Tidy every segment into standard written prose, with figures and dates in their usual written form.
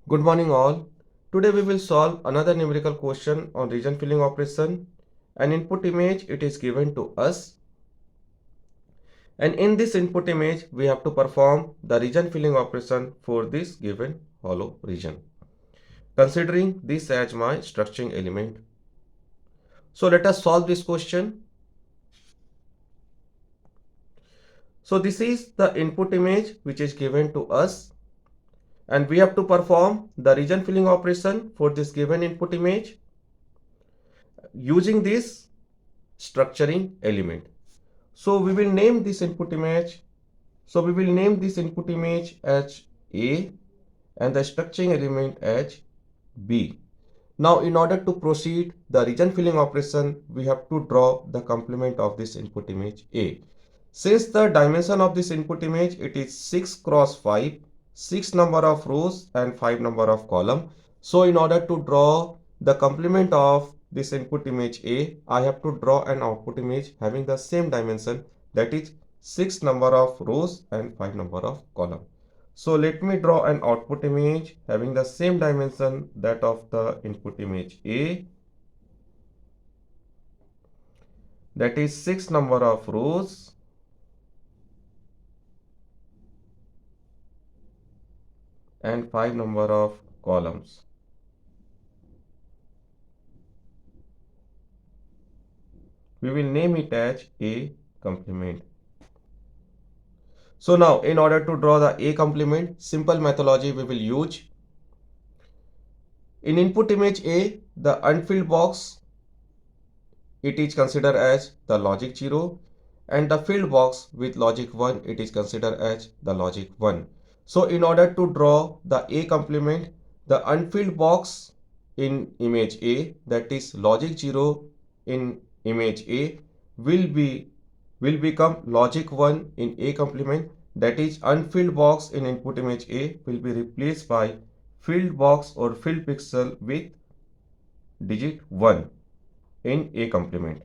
Good morning all. Today we will solve another numerical question on region filling operation. An input image it is given to us, and in this input image we have to perform the region filling operation for this given hollow region, considering this as my structuring element. So let us solve this question. So this is the input image which is given to us, and we have to perform the region filling operation for this given input image using this structuring element. So we will name this input image. So we will name this input image as A and the structuring element as B. Now in order to proceed the region filling operation, we have to draw the complement of this input image A. Since the dimension of this input image it is 6 cross 5, 6 number of rows and 5 number of column. So in order to draw the complement of this input image A, I have to draw an output image having the same dimension, that is 6 number of rows and 5 number of column. So let me draw an output image having the same dimension that of the input image A, that is 6 number of rows and 5 number of columns. We will name it as A complement. So now in order to draw the A complement, simple methodology we will use. In input image A, the unfilled box it is considered as the logic 0, and the filled box with logic 1 it is considered as the logic 1. So in order to draw the A complement, the unfilled box in image A, that is logic 0 in image A, will become logic 1 in A complement, that is unfilled box in input image A will be replaced by filled box or filled pixel with digit 1 in A complement.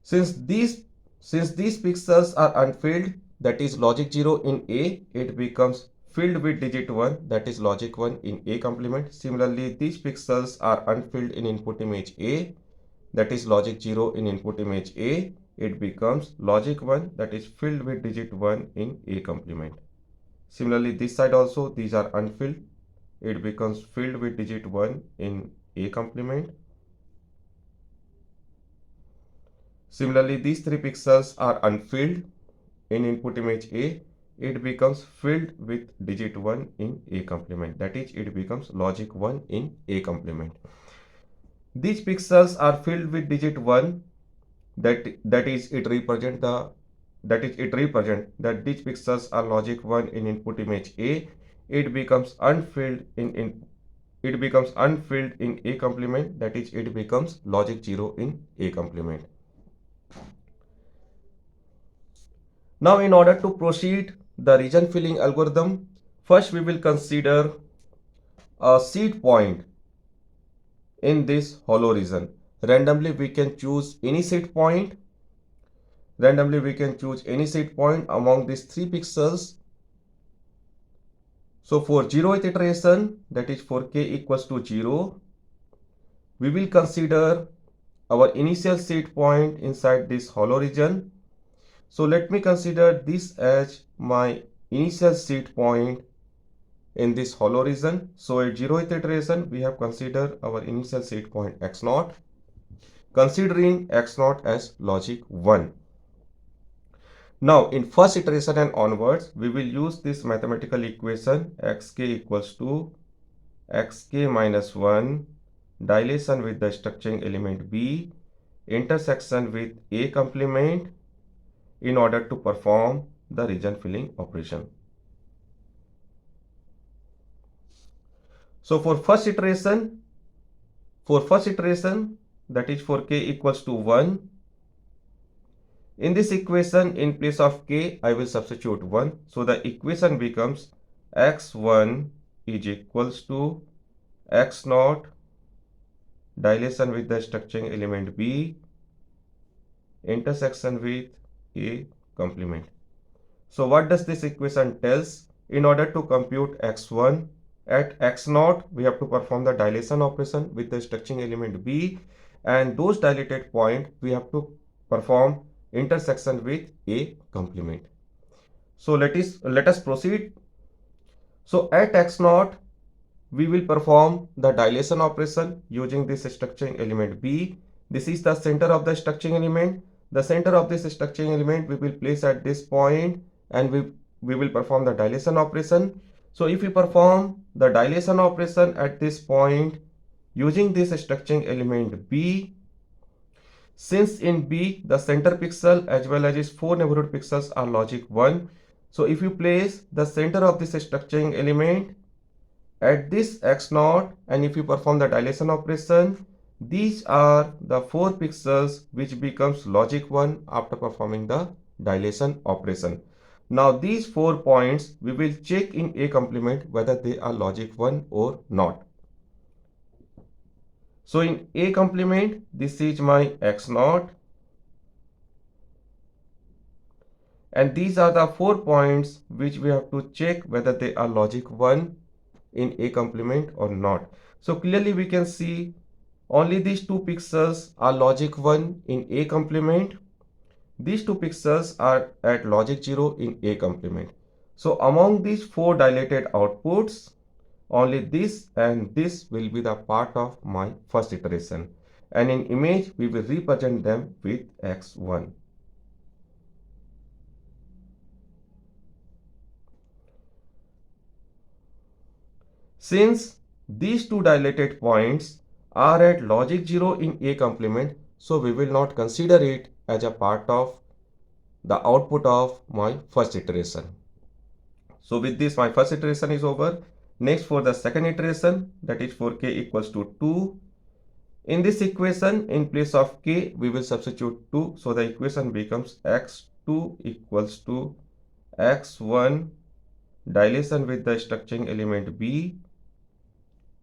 Since these pixels are unfilled, that is logic 0 in A, it becomes filled with digit 1, that is logic 1 in A complement. Similarly, these pixels are unfilled in input image A, that is logic 0 in input image A, it becomes logic 1, that is filled with digit 1 in A complement. Similarly, this side also, these are unfilled, it becomes filled with digit 1 in A complement. Similarly, these 3 pixels are unfilled in input image A, it becomes filled with digit 1 in A complement, that is it becomes logic 1 in A complement. These pixels are filled with digit 1, that is it represent that these pixels are logic 1 in input image A, it becomes unfilled in A complement, that is it becomes logic 0 in A complement. Now in order to proceed the region filling algorithm, first we will consider a seed point in this hollow region. Randomly we can choose any seed point. Among these 3 pixels. So for 0th iteration, that is for k equals to 0, we will consider our initial seed point inside this hollow region. So let me consider this as my initial seed point in this hollow region. So at 0th iteration, we have considered our initial seed point x0, considering x0 as logic 1. Now in first iteration and onwards, we will use this mathematical equation xk equals to xk minus 1 dilation with the structuring element B intersection with A complement in order to perform the region filling operation. So for first iteration, that is for k equals to 1, in this equation in place of k I will substitute 1. So the equation becomes x1 is equals to x0 dilation with the structuring element B intersection with A complement. So what does this equation tells? In order to compute x1 at x0, we have to perform the dilation operation with the structuring element B, and those dilated point we have to perform intersection with A complement. So let us proceed. So at x0, we will perform the dilation operation using this structuring element B. This is the center of the structuring element. The center of this structuring element we will place at this point, and we will perform the dilation operation. So if we perform the dilation operation at this point using this structuring element B, since in B the center pixel as well as its four neighborhood pixels are logic 1. So if you place the center of this structuring element at this x0, and if you perform the dilation operation, these are the 4 pixels which becomes logic 1 after performing the dilation operation. Now these 4 points we will check in A complement whether they are logic 1 or not. So in A complement, this is my x0, and these are the 4 points which we have to check whether they are logic 1 in A complement or not. So clearly we can see only these 2 pixels are logic 1 in A complement. These 2 pixels are at logic 0 in A complement. So among these 4 dilated outputs, only this and this will be the part of my first iteration. And in image, we will represent them with x1. Since these 2 dilated points are at logic 0 in A complement, so we will not consider it as a part of the output of my first iteration. So with this, my first iteration is over. Next, for the second iteration, that is for k equals to 2. In this equation, in place of k, we will substitute 2. So the equation becomes x2 equals to x1 dilation with the structuring element B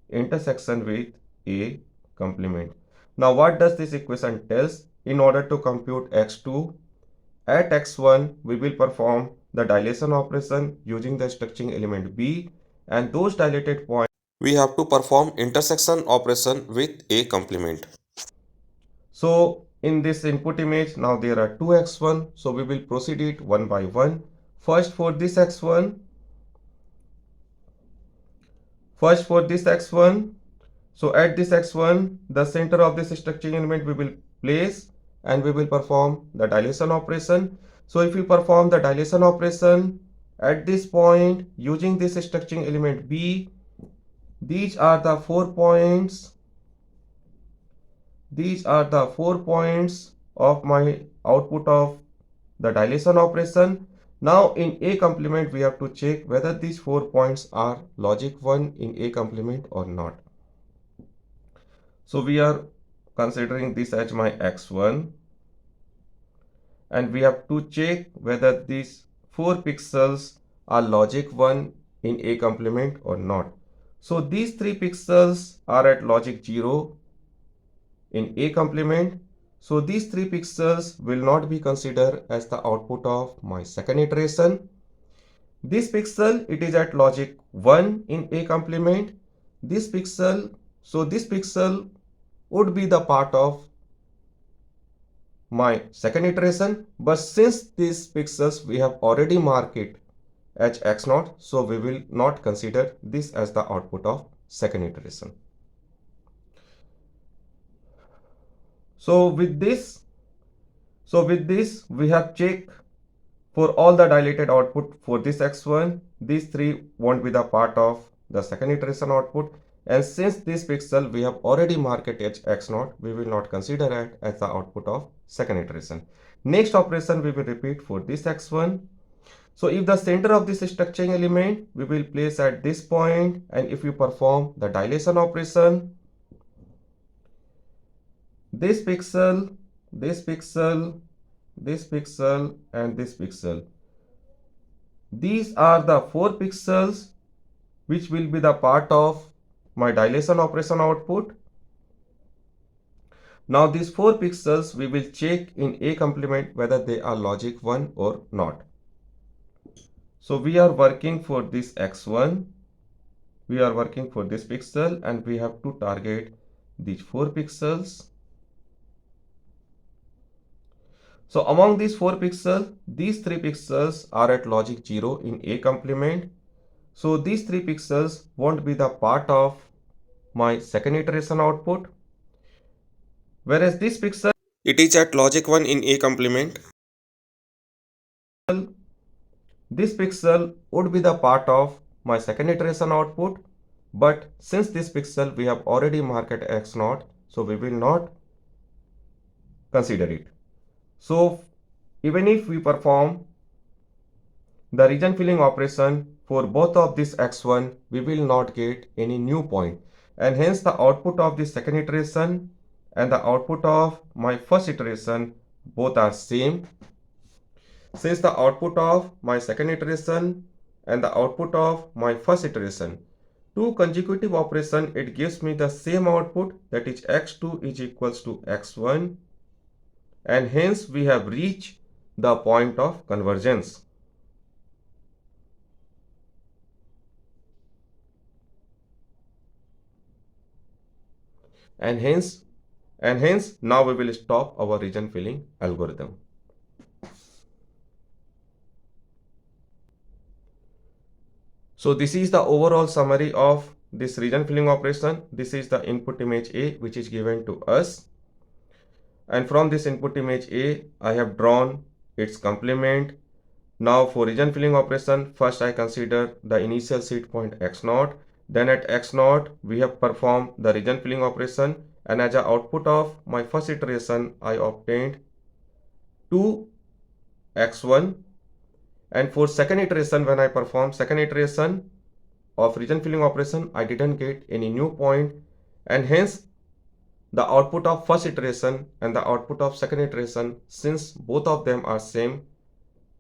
intersection with A complement. Now what does this equation tells? In order to compute x2 at x1, we will perform the dilation operation using the structuring element B, and those dilated points we have to perform intersection operation with A complement. So in this input image, now there are two x1, so we will proceed it one by one. First for this x1, so at this x1, the center of this structuring element we will place, and we will perform the dilation operation. So if we perform the dilation operation at this point using this structuring element B, these are the 4 points. These are the 4 points of my output of the dilation operation. Now in A complement, we have to check whether these 4 points are logic 1 in A complement or not. So we are considering this as my x1, and we have to check whether these 4 pixels are logic 1 in A complement or not. So these 3 pixels are at logic 0 in A complement. So these 3 pixels will not be considered as the output of my second iteration. This pixel, it is at logic 1 in A complement. This pixel, so this pixel would be the part of my second iteration, but since these pixels we have already marked it as x0, so we will not consider this as the output of second iteration. So with this we have checked for all the dilated output for this x1. These 3 won't be the part of the second iteration output, and since this pixel we have already marked it as x0, we will not consider it as the output of second iteration. Next operation we will repeat for this x1. So if the center of this structuring element we will place at this point, and if you perform the dilation operation, this pixel, this pixel, this pixel, and this pixel, these are the 4 pixels which will be the part of my dilation operation output. Now these 4 pixels we will check in A complement whether they are logic 1 or not. So we are working for this x1, we are working for this pixel, and we have to target these 4 pixels. So among these 4 pixels, these 3 pixels are at logic 0 in A complement. So these 3 pixels won't be the part of my second iteration output, whereas this pixel, it is at logic 1 in A complement. This pixel would be the part of my second iteration output, but since this pixel we have already marked at x0, so we will not consider it. So even if we perform the region filling operation for both of this x1, we will not get any new point, and hence the output of the second iteration and the output of my first iteration both are same. Since the output of my second iteration and the output of my first iteration, two consecutive operation, it gives me the same output, that is x2 is equals to x1, and hence we have reached the point of convergence. And hence now we will stop our region filling algorithm. So this is the overall summary of this region filling operation. This is the input image A which is given to us, and from this input image A I have drawn its complement. Now for region filling operation, first I consider the initial seed point x0, then at x0 we have performed the region filling operation, and as an output of my first iteration I obtained 2x1, and for second iteration when I perform second iteration of region filling operation, I didn't get any new point, and hence the output of first iteration and the output of second iteration, since both of them are same,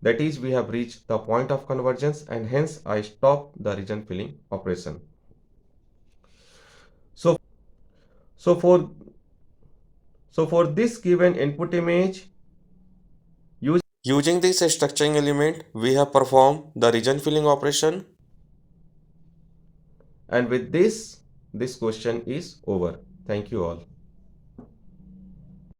that is we have reached the point of convergence, and hence I stop the region filling operation. So for this given input image, using this structuring element, we have performed the region filling operation, and with this question is over. Thank you all.